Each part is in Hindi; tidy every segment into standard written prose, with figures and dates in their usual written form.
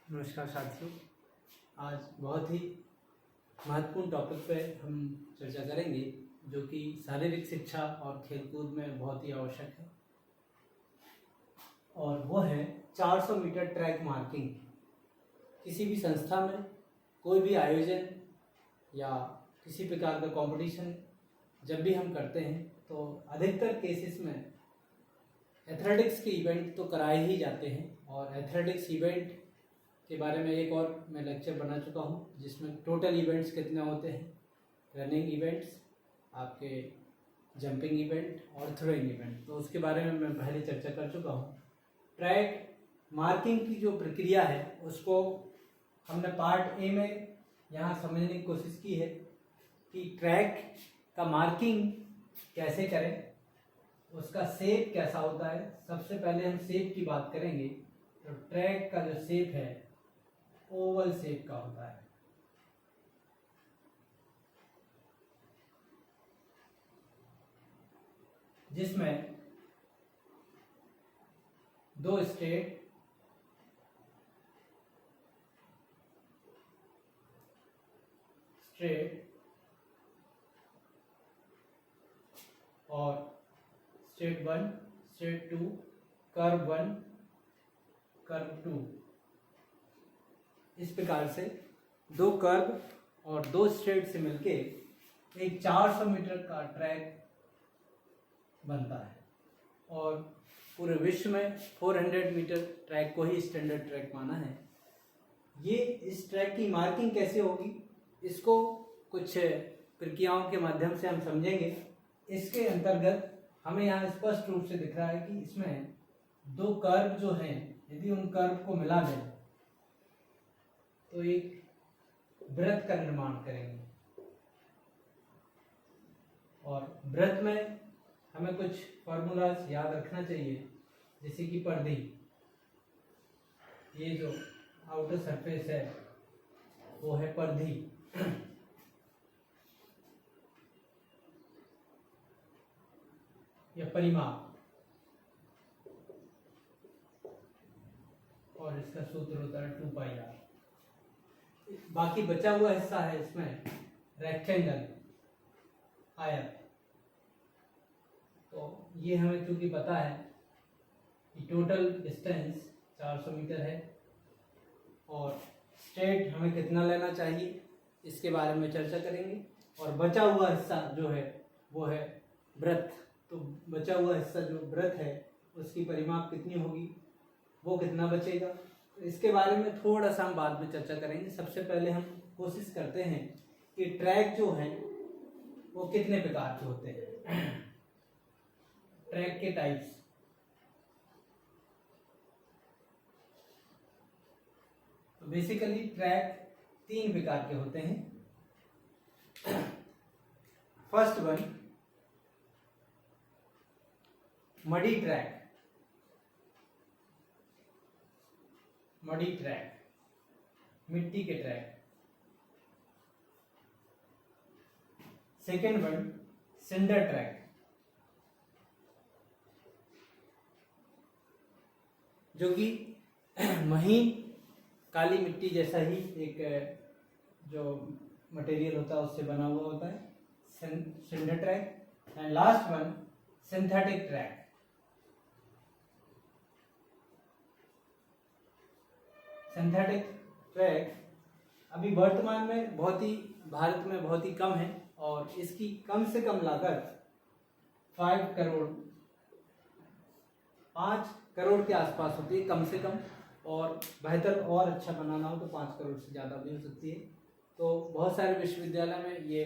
नमस्कार साथियों। आज बहुत ही महत्वपूर्ण टॉपिक पर हम चर्चा करेंगे जो कि शारीरिक शिक्षा और खेलकूद में बहुत ही आवश्यक है, और वो है 400 मीटर ट्रैक मार्किंग। किसी भी संस्था में कोई भी आयोजन या किसी प्रकार का कंपटीशन जब भी हम करते हैं तो अधिकतर केसेस में एथलेटिक्स के इवेंट तो कराए ही जाते हैं, और एथलेटिक्स इवेंट के बारे में एक और मैं लेक्चर बना चुका हूँ जिसमें टोटल इवेंट्स कितने होते हैं, रनिंग इवेंट्स, आपके जंपिंग इवेंट और थ्रोइंग इवेंट, तो उसके बारे में मैं पहले चर्चा कर चुका हूँ। ट्रैक मार्किंग की जो प्रक्रिया है उसको हमने पार्ट ए में यहाँ समझने की कोशिश की है कि ट्रैक का मार्किंग कैसे करें, उसका शेप कैसा होता है। सबसे पहले हम शेप की बात करेंगे तो ट्रैक का जो शेप है ओवल शेप का होता है। जिसमें दो स्ट्रेट और स्ट्रेट 1, स्ट्रेट 2, कर्व 1, कर्व 2, इस प्रकार से दो कर्व और दो स्ट्रेट से मिलके एक 400 मीटर का ट्रैक बनता है। और पूरे विश्व में 400 मीटर ट्रैक को ही स्टैंडर्ड ट्रैक माना है। ये इस ट्रैक की मार्किंग कैसे होगी, इसको कुछ प्रक्रियाओं के माध्यम से हम समझेंगे। इसके अंतर्गत हमें यहाँ स्पष्ट रूप से दिख रहा है कि इसमें दो कर्व जो हैं, यदि उन कर्व को मिला दें तो एक वृत्त का निर्माण करेंगे। और वृत्त में हमें कुछ फॉर्मूलाज याद रखना चाहिए, जैसे कि परिधि, ये जो आउटर सरफेस है वो है परिधि। या परिमाप, और इसका सूत्र होता है 2πr। बाकी बचा हुआ हिस्सा है इसमें रेक्टेंगल, आयत। तो ये हमें चूंकि पता है कि टोटल डिस्टेंस 400 मीटर है और स्ट्रेट हमें कितना लेना चाहिए इसके बारे में चर्चा करेंगे। और बचा हुआ हिस्सा जो है वो है वृत्त। तो बचा हुआ हिस्सा जो वृत्त है उसकी परिमाप कितनी होगी, वो कितना बचेगा, इसके बारे में थोड़ा सा हम बाद में चर्चा करेंगे। सबसे पहले हम कोशिश करते हैं कि ट्रैक जो है वो कितने प्रकार के होते हैं, ट्रैक के टाइप्स। तो बेसिकली ट्रैक 3 प्रकार के होते हैं। First one, muddy track. Muddy track, मिट्टी के track. Second one, cinder track, जो कि महीन काली मिट्टी जैसा ही एक जो मटेरियल होता है उससे बना हुआ होता है, cinder track. And last one, synthetic track. Synthetic track अभी वर्तमान में भारत में बहुत ही कम है, और इसकी कम से कम लागत 5 करोड़ के आसपास होती है कम से कम, और बेहतर और अच्छा बनाना हो तो 5 करोड़ से ज़्यादा भी हो सकती है। तो बहुत सारे विश्वविद्यालय में ये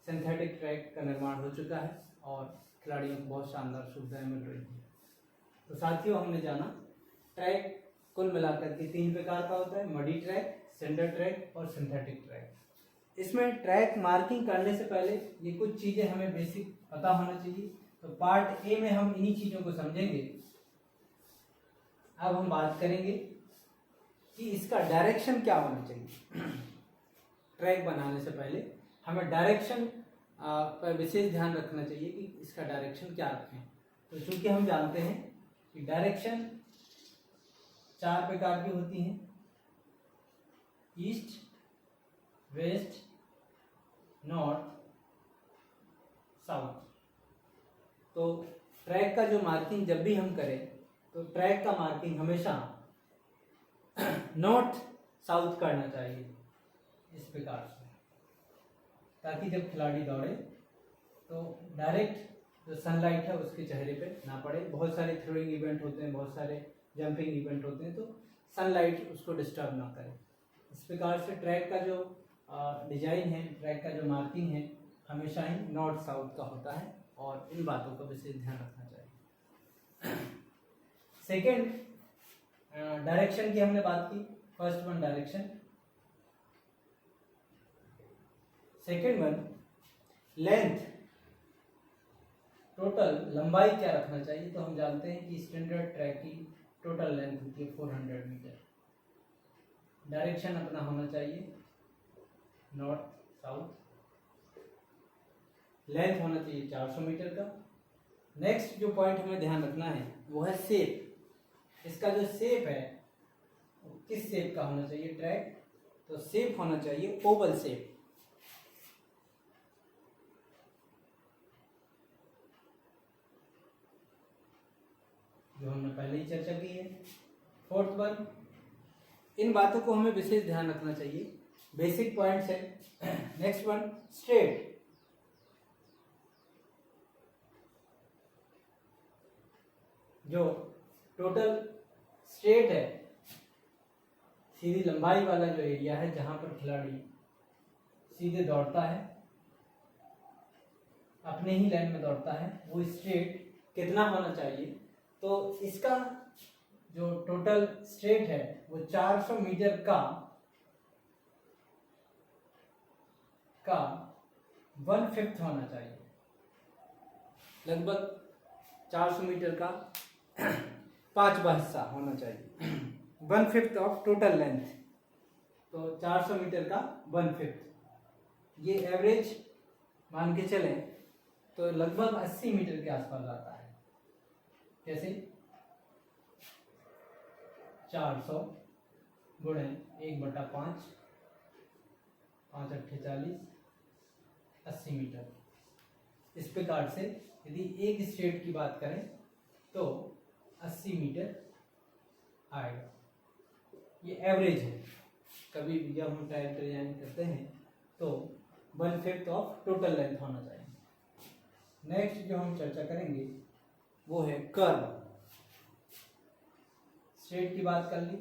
सिंथेटिक ट्रैक का निर्माण हो चुका है और खिलाड़ियों को बहुत शानदार सुविधाएं मिल रही हैं। तो साथियों, हमने जाना ट्रैक कुल मिलाकर के 3 प्रकार का होता है, मडी ट्रैक, सिंडर ट्रैक और सिंथेटिक ट्रैक। इसमें ट्रैक मार्किंग करने से पहले ये कुछ चीज़ें हमें बेसिक पता होना चाहिए। तो पार्ट ए में हम इन्हीं चीज़ों को समझेंगे। अब हम बात करेंगे कि इसका डायरेक्शन क्या होना चाहिए। ट्रैक बनाने से पहले हमें डायरेक्शन पर विशेष ध्यान रखना चाहिए कि इसका डायरेक्शन क्या रखें। तो चूंकि हम जानते हैं कि डायरेक्शन 4 प्रकार की होती हैं, ईस्ट, वेस्ट, नॉर्थ, साउथ। तो ट्रैक का जो मार्किंग जब भी हम करें तो ट्रैक का मार्किंग हमेशा नॉर्थ साउथ करना चाहिए इस प्रकार से, ताकि जब खिलाड़ी दौड़े तो डायरेक्ट जो सनलाइट है उसके चेहरे पे ना पड़े। बहुत सारे थ्रोइंग इवेंट होते हैं, बहुत सारे जंपिंग इवेंट होते हैं, तो सनलाइट उसको डिस्टर्ब ना करे। इस प्रकार से ट्रैक का जो डिजाइन है, ट्रैक का जो मार्किंग है, हमेशा ही नॉर्थ साउथ का होता है और इन बातों का विशेष ध्यान रखना चाहिए। सेकेंड, डायरेक्शन की हमने बात की। First one direction, second one length, total लंबाई क्या रखना चाहिए। तो हम जानते हैं कि स्टैंडर्ड ट्रैक की टोटल लेंथ होती है 400 मीटर। डायरेक्शन अपना होना चाहिए नॉर्थ साउथ, लेंथ होना चाहिए 400 मीटर का। नेक्स्ट जो पॉइंट हमें ध्यान रखना है वो है शेप। इसका जो शेप है वो किस शेप का होना चाहिए ट्रैक। तो शेप होना चाहिए ओवल शेप। जो हमने पहले ही चर्चा की है। फोर्थ वन, इन बातों को हमें विशेष ध्यान रखना चाहिए, बेसिक पॉइंट्स है। नेक्स्ट वन स्ट्रेट, जो टोटल स्ट्रेट है, सीधी लंबाई वाला जो एरिया है जहां पर खिलाड़ी सीधे दौड़ता है, अपने ही लाइन में दौड़ता है, वो स्ट्रेट कितना होना चाहिए। तो इसका जो टोटल स्ट्रेट है वो 400 मीटर का 1/5 होना चाहिए। लगभग 400 मीटर का 5वां हिस्सा होना चाहिए, 1/5 ऑफ टोटल लेंथ। तो 400 मीटर का 1/5, ये एवरेज मान के चलें तो लगभग 80 मीटर के आसपास आता है। कैसे? 400 गुणे 1/5, 5 8 40, 80 मीटर। इस प्रकार से यदि एक स्ट्रेट की बात करें तो 80 मीटर आएगा। ये एवरेज है। कभी भी जब हम ट्रैक डिजाइन करते हैं तो 1/5 ऑफ टोटल लेंथ होना चाहिए। नेक्स्ट जो हम चर्चा करेंगे वो है कर्व। स्ट्रेट की बात कर ली,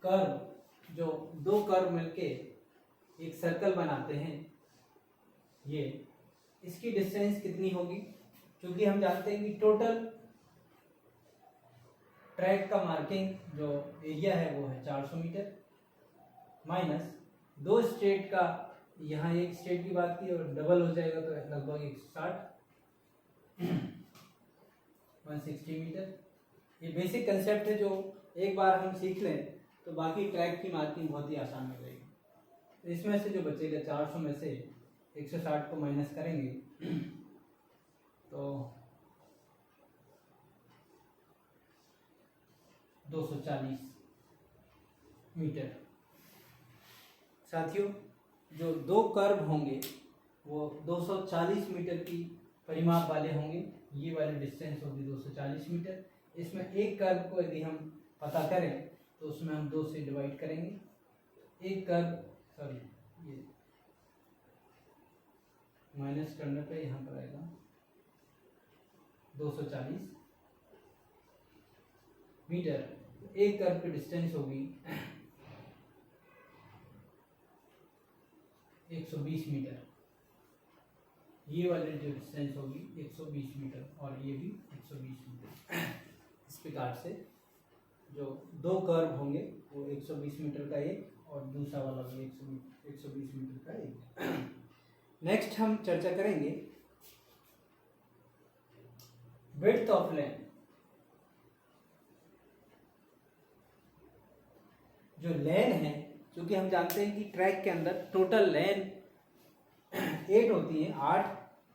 कर्व, जो दो कर्व मिलके एक सर्कल बनाते हैं, ये इसकी डिस्टेंस कितनी होगी। क्योंकि हम जानते हैं कि टोटल ट्रैक का मार्किंग जो एरिया है वो है 400 मीटर, माइनस दो स्ट्रेट का, यहाँ एक स्ट्रेट की बात की और डबल हो जाएगा तो लगभग 160 मीटर। ये बेसिक कंसेप्ट है, जो एक बार हम सीख लें तो बाकी ट्रैक की मार्किंग बहुत ही आसान हो जाएगी। तो इसमें से जो बचेगा 400 में से 160 को माइनस करेंगे तो 240 मीटर। साथियों, जो दो कर्व होंगे वो 240 मीटर की परिमाप वाले होंगे। ये वाली डिस्टेंस होगी 240 मीटर। इसमें एक कर्व को यदि हम पता करें तो उसमें हम 2 से डिवाइड करेंगे। एक कर्व, सॉरी, ये माइनस करने पे यहाँ पर आएगा 240 मीटर। एक कर्व की डिस्टेंस होगी 120 मीटर। ये वाली जो डिस्टेंस होगी 120 मीटर और ये भी 120 मीटर। इस प्रकार से जो दो कर्व होंगे वो 120 मीटर का एक और दूसरा वाला भी 120 मीटर का एक। नेक्स्ट हम चर्चा करेंगे विड्थ ऑफ लेन। जो लेन है, क्योंकि हम जानते हैं कि ट्रैक के अंदर टोटल लेन 8 होती है, 8,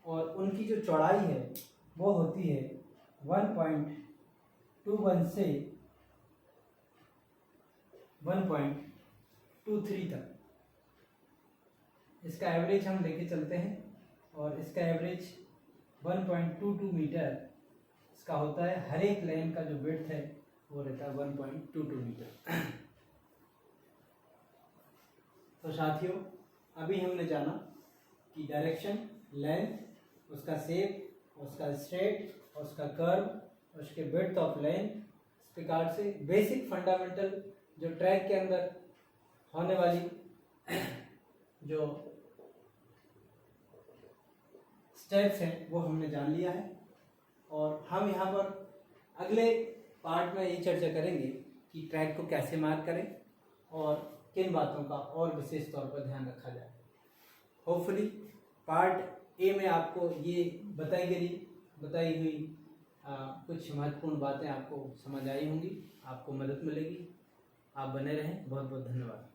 और उनकी जो चौड़ाई है वो होती है 1.21 से 1.25 1.23 तक। इसका एवरेज हम लेके चलते हैं और इसका एवरेज 1.22 मीटर इसका होता है। हर एक लाइन का जो विड्थ है वो रहता है 1.22 मीटर। तो साथियों, अभी हमने जाना कि डायरेक्शन, लेंथ, उसका शेप, उसका स्ट्रेट, उसका कर्व, उसके विड्थ ऑफ लेंथ, इस प्रकार से बेसिक फंडामेंटल जो ट्रैक के अंदर होने वाली जो स्टेप्स हैं वो हमने जान लिया है। और हम यहाँ पर अगले पार्ट में ये चर्चा करेंगे कि ट्रैक को कैसे मार्क करें और किन बातों का और विशेष तौर पर ध्यान रखा जाए। होपफुली पार्ट ए में आपको ये बताई हुई कुछ महत्वपूर्ण बातें आपको समझ आई होंगी, आपको मदद मिलेगी। आप बने रहें। बहुत बहुत धन्यवाद।